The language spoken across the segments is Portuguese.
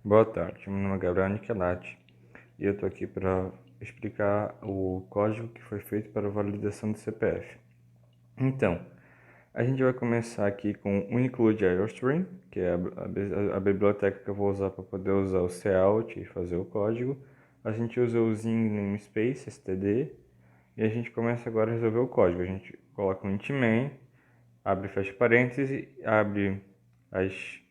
Boa tarde, meu nome é Gabriel Nicolati e eu estou aqui para explicar o código que foi feito para a validação do CPF. Então, a gente vai começar aqui com o include IOStream, que é a biblioteca que eu vou usar para poder usar o cout e fazer o código. A gente usa o Zing namespace, std, e a gente começa agora a resolver o código. A gente coloca um int main, abre e fecha parênteses, abre as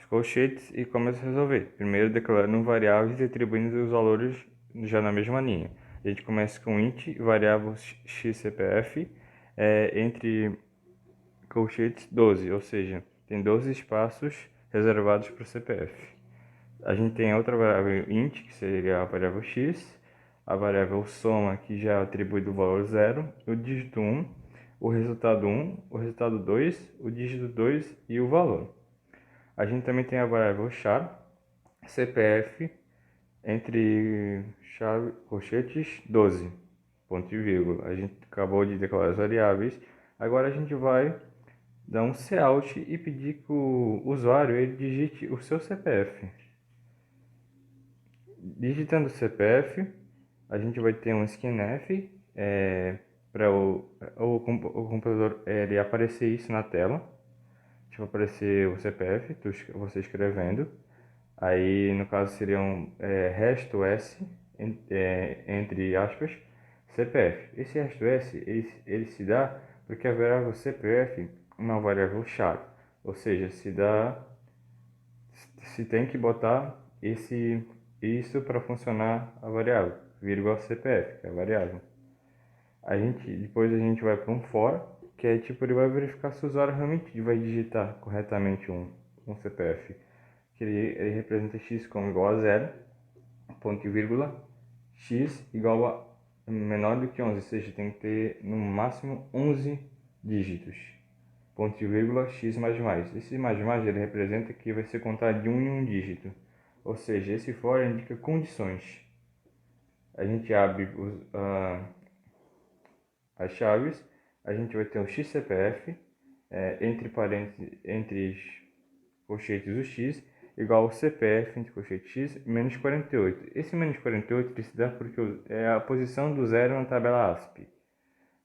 colchetes e começa a resolver. Primeiro declarando variáveis e atribuindo os valores já na mesma linha. A gente começa com int variável xcpf entre colchetes 12, ou seja, tem 12 espaços reservados para o CPF. A gente tem outra variável int, que seria a variável x, a variável soma, que já atribui do valor 0, o dígito 1, o resultado 1, o resultado 2, o dígito 2 e o valor. A gente também tem a variável char, CPF, entre chave, colchetes 12, ponto e vírgula. A gente acabou de declarar as variáveis. Agora a gente vai dar um cout e pedir que o usuário ele digite o seu CPF. Digitando o CPF, a gente vai ter um scanf para o computador ele aparecer isso na tela. Tipo, aparecer o CPF, você escrevendo. Aí, no caso, seriam resto S, entre aspas, CPF. Esse resto S, ele se dá porque a variável CPF é uma variável char. Ou seja, se tem que botar isso para funcionar a variável, vírgula CPF, que é a variável. Depois a gente vai para um for, que é tipo, ele vai verificar se o usuário realmente vai digitar corretamente um CPF. Que ele representa x como igual a 0, ponto e vírgula, x igual a menor do que 11, ou seja, tem que ter no máximo 11 dígitos. Ponto e vírgula, x mais mais. Esse mais mais ele representa que vai ser contado de um em um dígito. Ou seja, esse for indica condições. A gente abre as chaves, a gente vai ter um xCPF, entre parênteses, entre colchetes o x, igual ao CPF entre colchetes x menos 48. Esse menos 48 ele se dá porque é a posição do zero na tabela ASP.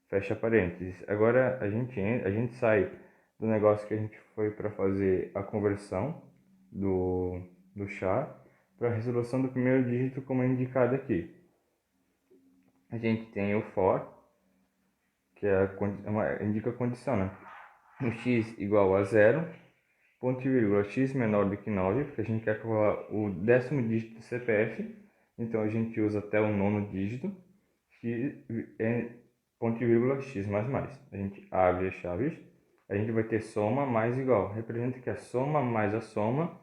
Fecha parênteses. Agora a gente sai do negócio que a gente foi para fazer a conversão do char para a resolução do primeiro dígito como é indicado aqui. A gente tem o for, que indica a condição, né? O x igual a 0, ponto e vírgula, x menor do que 9, porque a gente quer calcular o 10º dígito do CPF, então a gente usa até o 9º dígito, x, ponto e vírgula, x mais mais. A gente abre as chaves, a gente vai ter soma mais igual, representa que a soma mais a soma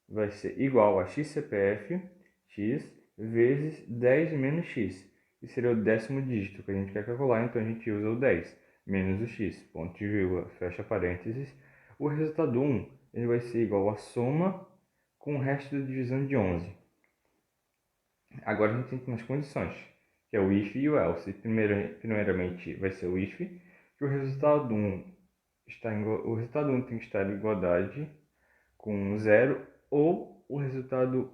vai ser igual a xCPF, x, vezes 10 menos x, que seria o 10º dígito que a gente quer calcular, então a gente usa o 10 menos o x, ponto e vírgula, fecha parênteses. O resultado 1 ele vai ser igual a soma com o resto da divisão de 11. Agora a gente tem as condições, que é o if e o else. Primeiramente vai ser o if, que o resultado 1 tem que estar em igualdade com 0 ou o resultado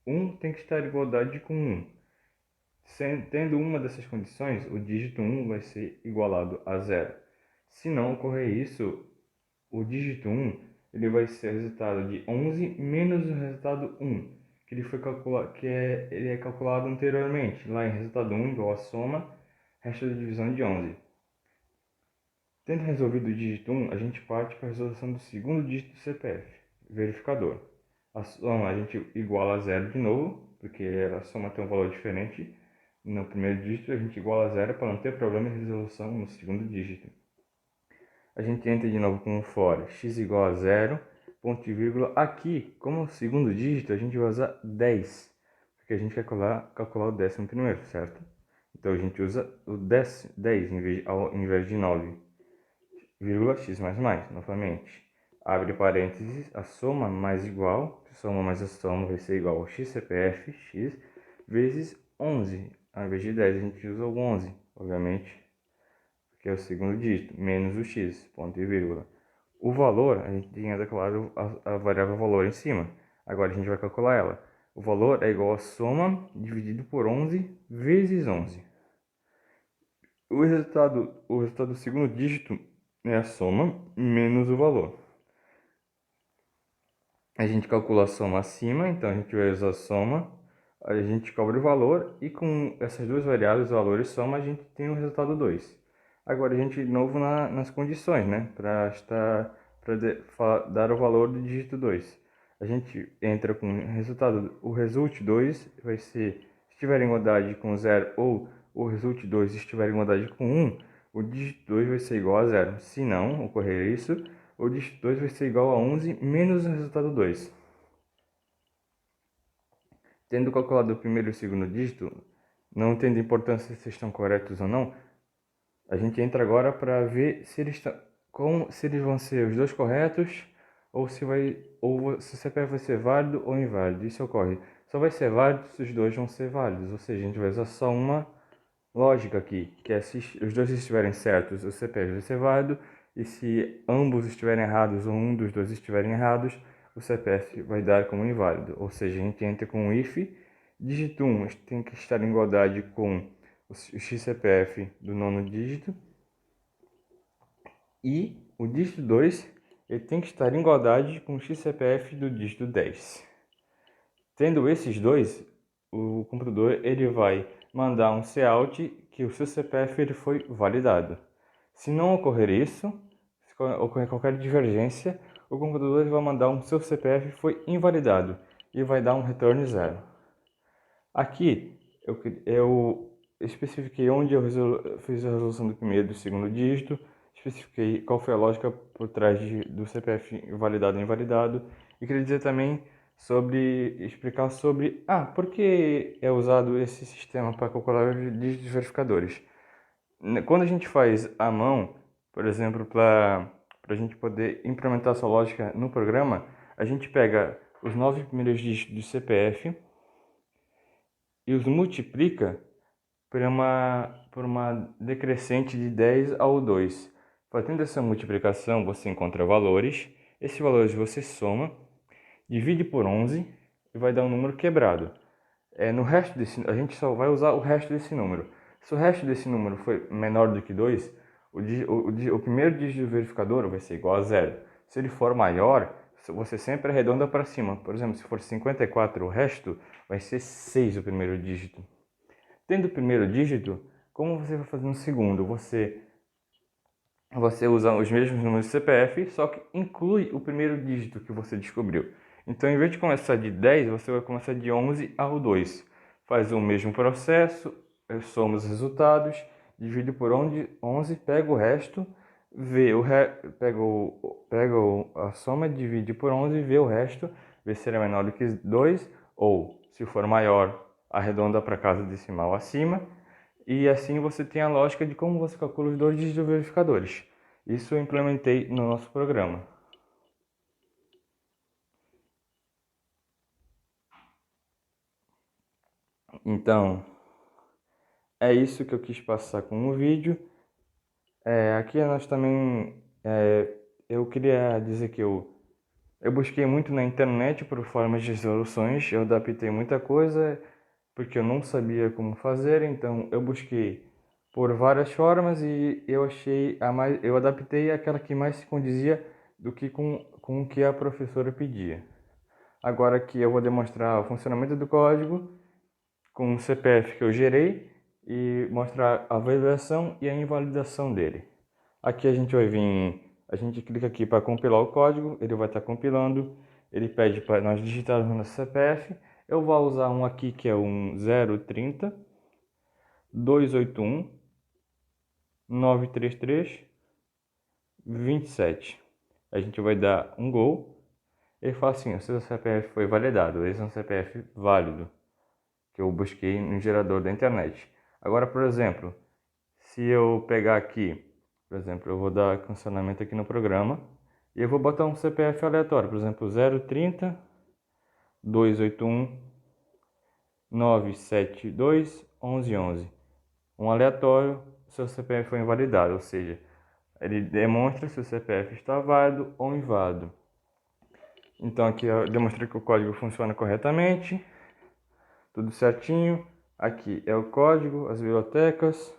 1 tem que estar em igualdade com 1. Tendo uma dessas condições, o dígito 1 vai ser igualado a 0. Se não ocorrer isso, o dígito 1 ele vai ser o resultado de 11 menos o resultado 1, que ele é calculado anteriormente, lá em resultado 1 igual a soma, resto da divisão de 11. Tendo resolvido o dígito 1, a gente parte para a resolução do segundo dígito do CPF, verificador. A soma a gente iguala a 0 de novo, porque a soma tem um valor diferente. No primeiro dígito a gente iguala a 0 para não ter problema de resolução no segundo dígito. A gente entra de novo com o for x igual a 0, ponto e vírgula. Aqui, como o segundo dígito, a gente vai usar 10, porque a gente quer calcular o 11º, certo? Então a gente usa o 10 ao invés de 9, vírgula x mais mais, novamente. Abre parênteses, a soma mais igual, a soma mais a soma vai ser igual ao xCPF, x, vezes 11. Ao invés de 10, a gente usa o 11, obviamente, que é o segundo dígito, menos o x, ponto e vírgula. O valor, a gente tinha declarado a variável valor em cima. Agora a gente vai calcular ela. O valor é igual a soma dividido por 11 vezes 11. O resultado do segundo dígito é a soma menos o valor. A gente calcula a soma acima, então a gente vai usar a soma, a gente cobra o valor e com essas duas variáveis, valor e soma, a gente tem o resultado 2. Agora a gente de novo nas condições, né? Para dar o valor do dígito 2. A gente entra com o resultado, o result 2 vai ser, se estiver em igualdade com 0 ou o result 2 estiver em igualdade com 1, o dígito 2 vai ser igual a 0. Se não ocorrer isso, o dígito 2 vai ser igual a 11 menos o resultado 2. Tendo calculado o primeiro e o segundo dígito, não tendo importância se estão corretos ou não, a gente entra agora para ver se eles vão ser os dois corretos ou se o CPF vai ser válido ou inválido. Isso ocorre. Só vai ser válido se os dois vão ser válidos, ou seja, a gente vai usar só uma lógica aqui, que é se os dois estiverem certos, o CPF vai ser válido, e se ambos estiverem errados ou um dos dois estiverem errados, o CPF vai dar como inválido. Ou seja, a gente entra com o if, dígito 1 tem que estar em igualdade com o XCPF do nono dígito, e o dígito 2 ele tem que estar em igualdade com o XCPF do dígito 10. Tendo esses dois, o computador ele vai mandar um cout que o seu CPF ele foi validado. Se não ocorrer isso, se ocorrer qualquer divergência, o computador ele vai mandar um seu CPF foi invalidado e vai dar um return 0. Aqui eu especifiquei onde eu fiz a resolução do primeiro e do segundo dígito, especifiquei qual foi a lógica por trás do CPF validado e invalidado, e queria dizer também explicar sobre por que é usado esse sistema para calcular os dígitos verificadores. Quando a gente faz à mão, por exemplo, para a gente poder implementar essa lógica no programa, a gente pega os 9 primeiros dígitos do CPF e os multiplica por uma decrescente de 10 ao 2. Fazendo essa multiplicação, você encontra valores. Esses valores você soma, divide por 11 e vai dar um número quebrado. No resto a gente só vai usar o resto desse número. Se o resto desse número for menor do que 2, o primeiro dígito do verificador vai ser igual a 0. Se ele for maior, você sempre arredonda para cima. Por exemplo, se for 54, o resto vai ser 6 o primeiro dígito. Tendo o primeiro dígito, como você vai fazer no segundo? Você usa os mesmos números de CPF, só que inclui o primeiro dígito que você descobriu. Então, em vez de começar de 10, você vai começar de 11 ao 2. Faz o mesmo processo, soma os resultados, divide por 11, pega o resto, pega a soma, divide por 11, vê o resto, vê se ele é menor do que 2, ou, se for maior, arredonda para casa decimal acima, e assim você tem a lógica de como você calcula os dois dígitos verificadores. Isso eu implementei no nosso programa. Então, é isso que eu quis passar com o vídeo. Aqui nós também, eu queria dizer que eu busquei muito na internet por formas de soluções, eu adaptei muita coisa, porque eu não sabia como fazer, então eu busquei por várias formas e eu achei eu adaptei aquela que mais se condizia do que com o que a professora pedia. Agora aqui eu vou demonstrar o funcionamento do código com o CPF que eu gerei e mostrar a validação e a invalidação dele. Aqui a gente clica aqui para compilar o código, ele vai estar compilando, ele pede para nós digitarmos o nosso CPF. Eu vou usar um aqui que é um 030 281 933 27. A gente vai dar um gol. Ele fala assim: o seu CPF foi validado. Esse é um CPF válido que eu busquei no gerador da internet. Agora, por exemplo, se eu pegar aqui, por exemplo, eu vou dar cancelamento aqui no programa e eu vou botar um CPF aleatório, por exemplo, 030 281 972 1111. Um aleatório, seu CPF foi invalidado, ou seja, ele demonstra se o CPF está válido ou inválido. Então aqui eu demonstrei que o código funciona corretamente, tudo certinho. Aqui é o código, as bibliotecas.